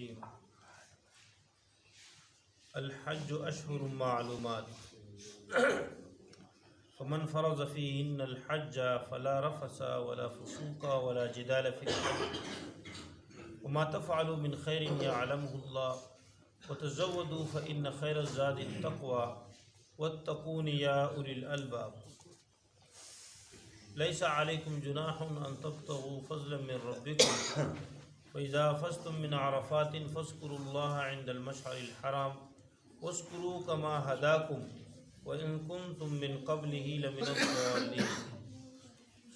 الرحیم۔ الحج اشہر معلومات فمن فرض فیہن الحج فلا رفث ولا فسوق ولا جدال فی الحج وما تفعلوا من خیر یعلمہ اللہ وتزودوا فإن خیر الزاد التقوی واتقون یا اولی الالباب۔ لیس علیکم جناح ان تبتغوا فضلا من ربکم فإذا أفضتم من عرفات فاذكروا الله عند المشعر الحرام واذكروا كما هداكم وإن كنتم من قبله لمن الضالين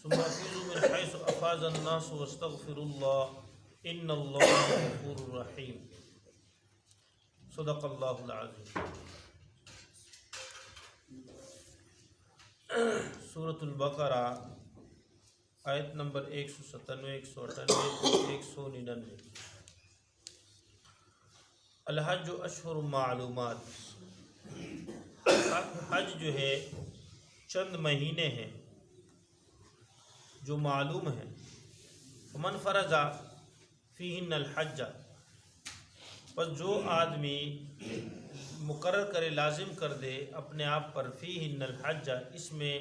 ثم أفيضوا من حيث أفاض الناس واستغفروا الله إن الله غفور رحيم۔ صدق الله العظيم۔ سورۃ البقرہ آیت نمبر 197، 198، 199۔ الحج اشہر معلومات، حج جو ہے چند مہینے ہیں جو معلوم ہیں۔ من فرض فیہن الحج، پس جو آدمی مقرر کرے، لازم کر دے اپنے آپ پر، فیہن الحج، اس میں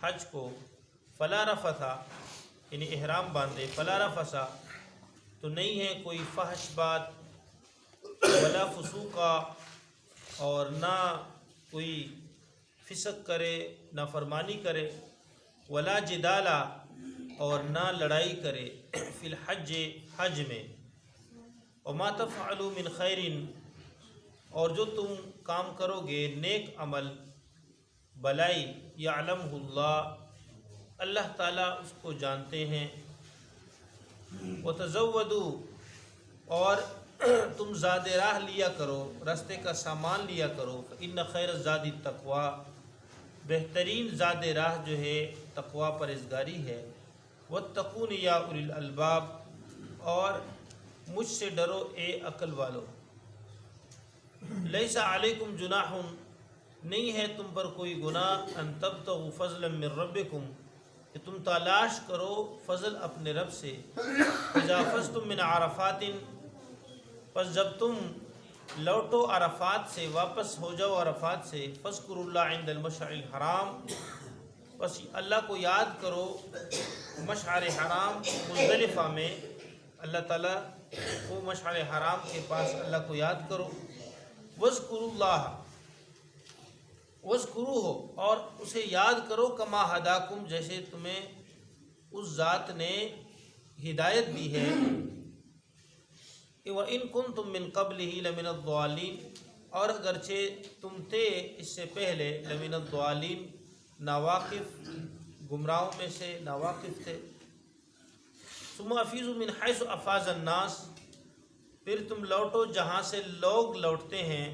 حج کو، فلا رفثا یعنی احرام باندھے، فلا رفثا تو نہیں ہے کوئی فحش بات، ولا فسوقا اور نہ کوئی فسق کرے، نہ فرمانی کرے، ولا جدالا اور نہ لڑائی کرے، فی الحج حج میں، وما تفعلوا من خیر اور جو تم کام کرو گے نیک عمل، بلائی، یعلمہ اللہ اللہ تعالیٰ اس کو جانتے ہیں، وتزودوا اور تم زاد راہ لیا کرو، راستے کا سامان لیا کرو، ان خیر الزاد التقوی، بہترین زاد راہ جو ہے تقوی پرہیزگاری ہے، واتقون یا اولی الالباب اور مجھ سے ڈرو اے عقل والو۔ لیس علیکم جناح نہیں ہے تم پر کوئی گناہ، ان تبتغوا فضلا من ربکم کہ تم تلاش کرو فضل اپنے رب سے، اذا افضتم من عرفات پس جب تم لوٹو عرفات سے، واپس ہو جاؤ عرفات سے، فاذکروا اللہ عند المشعر الحرام پس اللہ کو یاد کرو مشعر حرام مزدلفہ میں، اللہ تعالیٰ کو مشعر حرام کے پاس اللہ کو یاد کرو، واذکروا اللہ واذکروہ اور اسے یاد کرو، کما ہداکم جیسے تمہیں اس ذات نے ہدایت دی ہے، وَإِن كُنتُم مِّن قَبْلِهِ لَمِنَ الضَّالِّينَ اور اگرچہ تم تھے اس سے پہلے، لَمِنَ الضَّالِّينَ ناواقف، گمراہوں میں سے ناواقف تھے۔ ثُمَّ أَفِيضُوا مِنْ حَيْثُ أَفَاضَ النَّاسُ پھر تم لوٹو جہاں سے لوگ لوٹتے ہیں،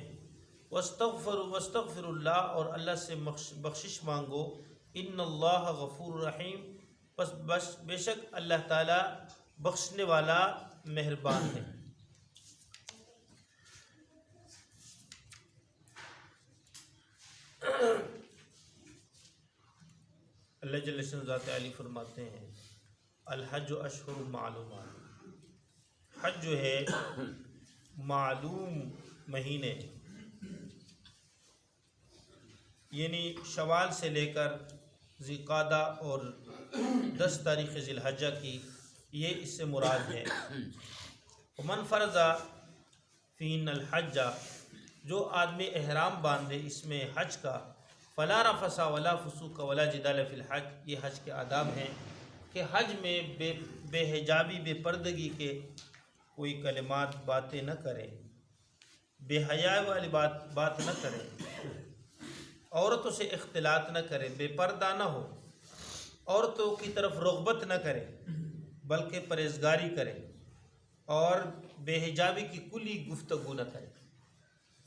واستغفروا اللہ اور اللہ سے بخشش مانگو، ان اللہ غفور رحیم بس بے شک اللہ تعالیٰ بخشنے والا مہربان ہے۔ اللہ جل شانہ ذات عالی فرماتے ہیں الحج اشہر معلومات، حج جو ہے معلوم مہینے، یعنی شوال سے لے کر ذوالقعدہ اور 10 تاریخ ذی الحجہ کی، یہ اس سے مراد ہے۔ من فرض فیہن الحج جو آدمی احرام باندھے اس میں حج کا، فلا رفث ولا فسوق ولا جدال فی الحج، یہ حج کے آداب ہیں کہ حج میں بے حجابی، بے پردگی کے کوئی کلمات، باتیں نہ کرے، بے حیا والی بات نہ کرے، عورتوں سے اختلاط نہ کرے، بے پردہ نہ ہو، عورتوں کی طرف رغبت نہ کرے بلکہ پرہیزگاری کرے، اور بے حجابی کی کلی گفتگو نہ کرے۔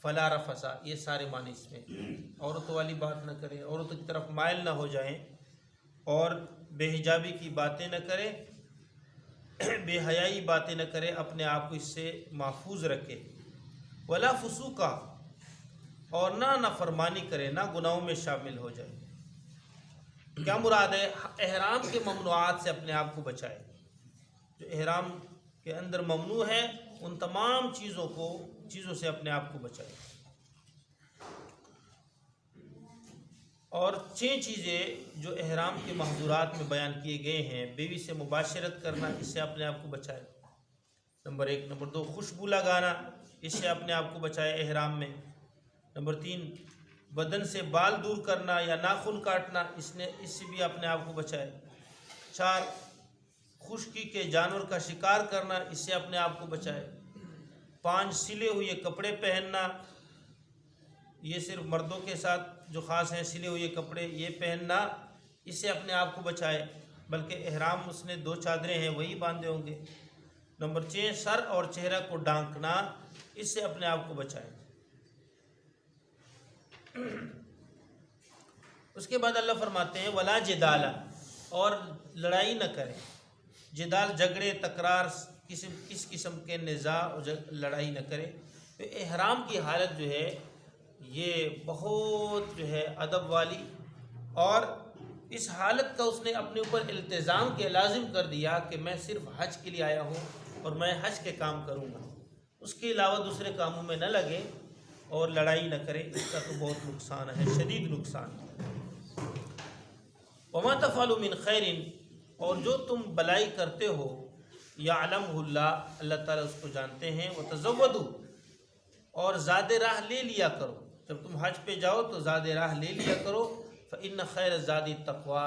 فلا رفث یہ سارے معنی اس میں، عورتوں والی بات نہ کرے، عورتوں کی طرف مائل نہ ہو جائیں، اور بے حجابی کی باتیں نہ کرے، بے حیائی باتیں نہ کرے، اپنے آپ کو اس سے محفوظ رکھے۔ ولا فسوقا اور نہ فرمانی کرے، نہ گناہوں میں شامل ہو جائے۔ کیا مراد ہے؟ احرام کے ممنوعات سے اپنے آپ کو بچائے۔ جو احرام کے اندر ممنوع ہے، ان تمام چیزوں سے اپنے آپ کو بچائے۔ اور 6 چیزیں جو احرام کے محظورات میں بیان کیے گئے ہیں، بیوی سے مباشرت کرنا، اس سے اپنے آپ کو بچائے، نمبر 1۔ نمبر 2، خوشبو لگانا، اس سے اپنے آپ کو بچائے احرام میں۔ نمبر 3، بدن سے بال دور کرنا یا ناخن کاٹنا، اس سے بھی اپنے آپ کو بچائے۔ 4، خشکی کے جانور کا شکار کرنا، اس سے اپنے آپ کو بچائے۔ 5، سلے ہوئے کپڑے پہننا، یہ صرف مردوں کے ساتھ جو خاص ہیں، سلے ہوئے کپڑے یہ پہننا، اس سے اپنے آپ کو بچائے، بلکہ احرام اس نے 2 چادریں ہیں وہی باندھے ہوں گے۔ نمبر 6، سر اور چہرہ کو ڈھانکنا، اس سے اپنے آپ کو بچائے۔ اس کے بعد اللہ فرماتے ہیں ولا جدال، اور لڑائی نہ کریں۔ جدال جھگڑے، تکرار، کس قسم کے نزاع اور لڑائی نہ کرے۔ تو احرام کی حالت جو ہے یہ بہت جو ہے ادب والی، اور اس حالت کا اس نے اپنے اوپر التزام کے لازم کر دیا کہ میں صرف حج کے لیے آیا ہوں اور میں حج کے کام کروں گا، اس کے علاوہ دوسرے کاموں میں نہ لگے اور لڑائی نہ کرے، اس کا تو بہت نقصان ہے، شدید نقصان ہے۔ وما تفعلوا من خیر، اور جو تم بلائی کرتے ہو، یعلمہ اللہ، اللہ تعالیٰ اس کو جانتے ہیں۔ وتزودوا، اور زاد راہ لے لیا کرو، جب تم حج پہ جاؤ تو زاد راہ لے لیا کرو۔ فإن خیر الزاد التقوی،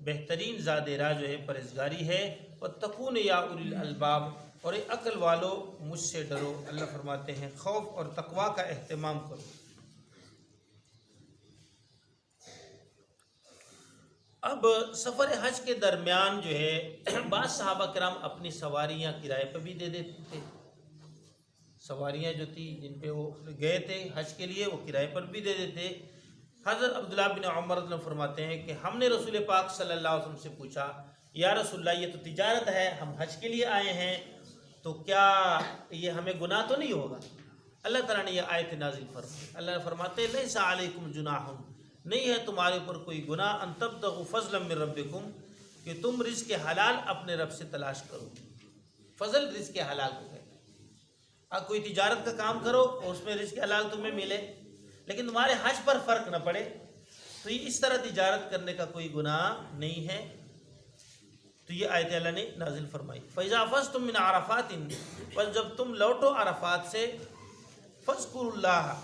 بہترین زاد راہ جو ہے پرہیزگاری ہے۔ واتقون یا اولی الالباب، اور اے عقل والو مجھ سے ڈرو، اللہ فرماتے ہیں خوف اور تقوی کا اہتمام کرو۔ اب سفر حج کے درمیان جو ہے بعض صحابہ کرام اپنی سواریاں کرائے پہ بھی دے دیتے تھے، سواریاں جو تھی جن پہ وہ گئے تھے حج کے لیے وہ کرائے پر بھی دے دیتے۔ حضرت عبداللہ بن عمر فرماتے ہیں کہ ہم نے رسول پاک صلی اللہ علیہ وسلم سے پوچھا، یا رسول اللہ یہ تو تجارت ہے، ہم حج کے لیے آئے ہیں، تو کیا یہ ہمیں گناہ تو نہیں ہوگا؟ اللہ تعالیٰ نے یہ آیت نازل فرمائی، اللہ فرماتے ہیں لیس علیکم جناح، نہیں ہے تمہارے اوپر کوئی گناہ، ان تبتغوا فضلا من ربکم، کہ تم رزق حلال اپنے رب سے تلاش کرو۔ فضل رزق حلال کو کہتے ہیں، اب کوئی تجارت کا کام کرو اور اس میں رزق حلال تمہیں ملے، لیکن تمہارے حج پر فرق نہ پڑے، تو یہ اس طرح تجارت کرنے کا کوئی گناہ نہیں ہے۔ تو یہ آیت اللہ نے نازل فرمائی۔ فَإِذَا أَفَضْتُم مِّنْ عَرَفَاتٍ، بس جب تم لوٹو عرفات سے، فاذکروا اللہ،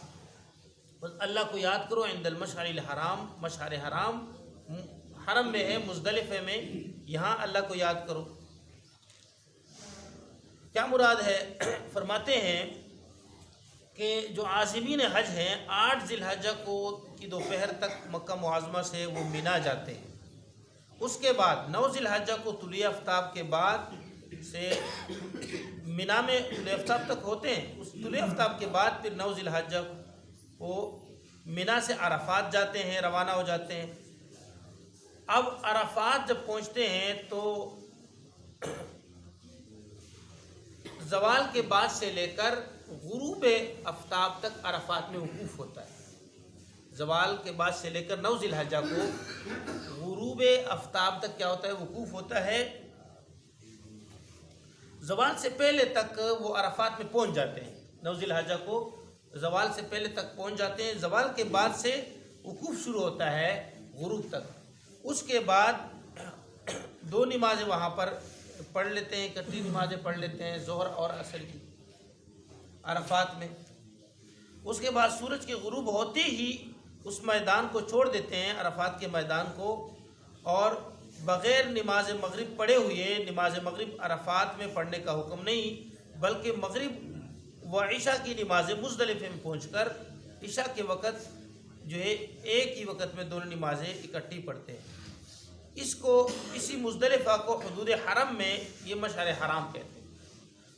بس اللہ کو یاد کرو، عند المشعر الحرام، مشعر حرام حرم میں ہے، مزدلفہ میں، یہاں اللہ کو یاد کرو۔ کیا مراد ہے؟ فرماتے ہیں کہ جو عازمین حج ہیں 8 ذی الحجہ کی دوپہر تک مکہ معظمہ سے وہ مینا جاتے ہیں، اس کے بعد 9 ذی الحجہ کو طلوع آفتاب کے بعد سے مینا میں طلوع آفتاب تک ہوتے ہیں، اس طلوع آفتاب کے بعد پھر 9 ذی الحجہ وہ مینا سے عرفات جاتے ہیں، روانہ ہو جاتے ہیں۔ اب عرفات جب پہنچتے ہیں تو زوال کے بعد سے لے کر غروب آفتاب تک عرفات میں وقوف ہوتا ہے۔ زوال کے بعد سے لے کر 9 ذی الحجہ کو غروب آفتاب تک کیا ہوتا ہے؟ وقوف ہوتا ہے۔ زوال سے پہلے تک وہ عرفات میں پہنچ جاتے ہیں، 9 ذی الحجہ کو زوال سے پہلے تک پہنچ جاتے ہیں۔ زوال کے بعد سے وقوف شروع ہوتا ہے غروب تک، اس کے بعد 2 نمازیں وہاں پر پڑھ لیتے ہیں، اکٹھی نمازیں پڑھ لیتے ہیں، ظہر اور عصر کی عرفات میں۔ اس کے بعد سورج کے غروب ہوتے ہی اس میدان کو چھوڑ دیتے ہیں، عرفات کے میدان کو، اور بغیر نماز مغرب پڑھے ہوئے، نماز مغرب عرفات میں پڑھنے کا حکم نہیں، بلکہ مغرب و عشاء کی نمازیں مزدلفہ میں پہنچ کر عشاء کے وقت جو ہے ایک ہی وقت میں دونوں نمازیں اکٹھی پڑھتے ہیں۔ اسی مزدلفہ کو حدود حرم میں یہ مشعر حرام کہتے ہیں۔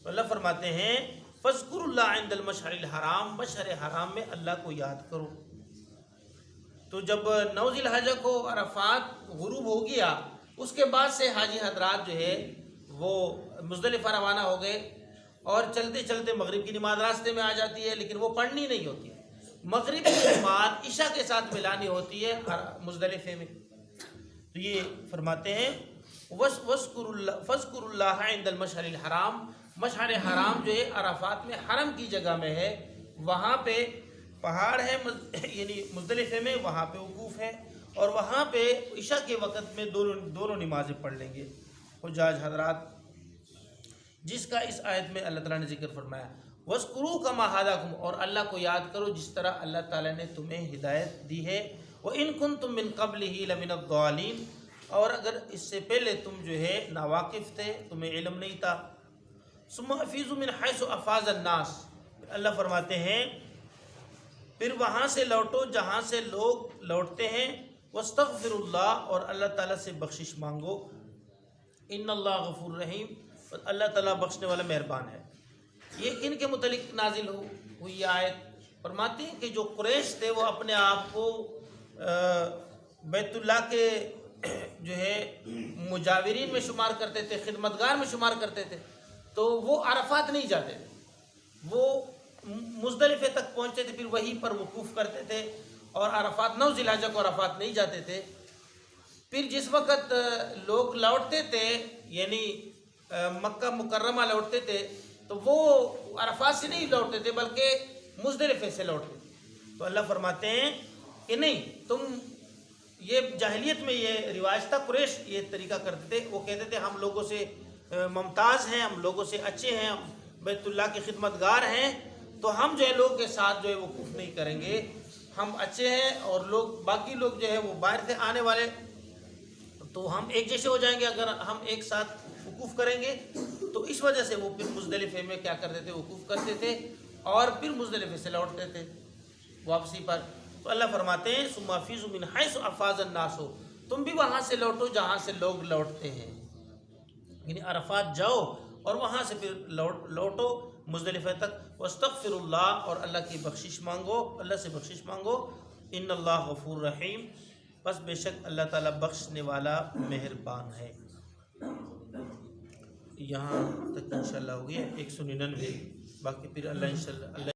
تو اللہ فرماتے ہیں فاذکروا اللہ عند المشعر الحرام، مشعر حرام میں اللہ کو یاد کرو۔ تو جب 9 ذی الحجہ کو عرفات غروب ہو گیا، اس کے بعد سے حاجی حضرات جو ہے وہ مزدلفہ روانہ ہو گئے، اور چلتے چلتے مغرب کی نماز راستے میں آ جاتی ہے، لیکن وہ پڑھنی نہیں ہوتی، مغرب کی نماز عشاء کے ساتھ ملانی ہوتی ہے مزدلفہ میں۔ تو یہ فرماتے ہیں فاذکروا اللہ عند المشعر الحرام، مشعر حرام جو ہے عرفات میں حرم کی جگہ میں ہے، وہاں پہ پہاڑ ہے یعنی مزدلفے میں، وہاں پہ وقوف ہے، اور وہاں پہ عشاء کے وقت میں دونوں نمازیں پڑھ لیں گے حجاج حضرات، جس کا اس آیت میں اللہ تعالیٰ نے ذکر فرمایا۔ وَاذْكُرُوا كَمَا هَدَاكُمْ، اور اللہ کو یاد کرو جس طرح اللہ تعالیٰ نے تمہیں ہدایت دی ہے۔ وَإِن كُنتُم مِّن قَبْلِهِ لَمِنَ الضَّالِينَ، اور اگر اس سے پہلے تم جو ہے ناواقف تھے، تمہیں علم نہیں تھا۔ ثُمَّ أَفِيضُوا مِنْ حَيْثُ أَفَاضَ النَّاسُ، اللہ فرماتے ہیں پھر وہاں سے لوٹو جہاں سے لوگ لوٹتے ہیں۔ وَاسْتَغْفِرُوا اللَّهَ، اور اللہ تعالیٰ سے بخشش مانگو۔ إِنَّ اللَّهَ غَفُورٌ رَحِيمٌ، اللہ تعالیٰ بخشنے والا مہربان ہے۔ یہ کن کے متعلق نازل ہوئی یہ آیت؟ فرماتے ہیں کہ جو قریش تھے وہ اپنے آپ کو بیت اللہ کے جو ہے مجاورین میں شمار کرتے تھے، خدمتگار میں شمار کرتے تھے، تو وہ عرفات نہیں جاتے تھے، وہ مزدلفے تک پہنچتے تھے، پھر وہیں پر وقوف کرتے تھے، اور عرفات 9 ذی الحجہ کو عرفات نہیں جاتے تھے۔ پھر جس وقت لوگ لوٹتے تھے، یعنی مکہ مکرمہ لوٹتے تھے، تو وہ عرفات سے نہیں لوٹتے تھے بلکہ مزدلفے سے لوٹتے تھے۔ تو اللہ فرماتے ہیں کہ نہیں، تم یہ جاہلیت میں یہ رواج تھا، قریش یہ طریقہ کرتے تھے، وہ کہتے تھے ہم لوگوں سے ممتاز ہیں، ہم لوگوں سے اچھے ہیں، ہم بیت اللہ کے خدمتگار ہیں، تو ہم جو ہے لوگوں کے ساتھ جو ہے وقوف نہیں کریں گے، ہم اچھے ہیں، اور لوگ باقی لوگ جو ہے وہ باہر سے آنے والے، تو ہم ایک جیسے ہو جائیں گے اگر ہم ایک ساتھ وقوف کریں گے۔ تو اس وجہ سے وہ پھر مزدلفے میں کیا کرتے تھے، وقوف کرتے تھے، اور پھر مزدلفے سے لوٹتے تھے واپسی پر۔ تو اللہ فرماتے ہیں ثم افیضوا من حیث افاض الناس، تم بھی وہاں سے لوٹو جہاں سے لوگ لوٹتے ہیں، یعنی عرفات جاؤ اور وہاں سے پھر لوٹو مزدلفہ تک۔ واستغفر اللہ، اور اللہ کی بخشش مانگو، اللہ سے بخشش مانگو۔ ان اللہ غفور رحیم، بس بے شک اللہ تعالیٰ بخشنے والا مہربان ہے۔ یہاں تک انشاءاللہ ہو گیا 199، باقی پھر اللہ انشاءاللہ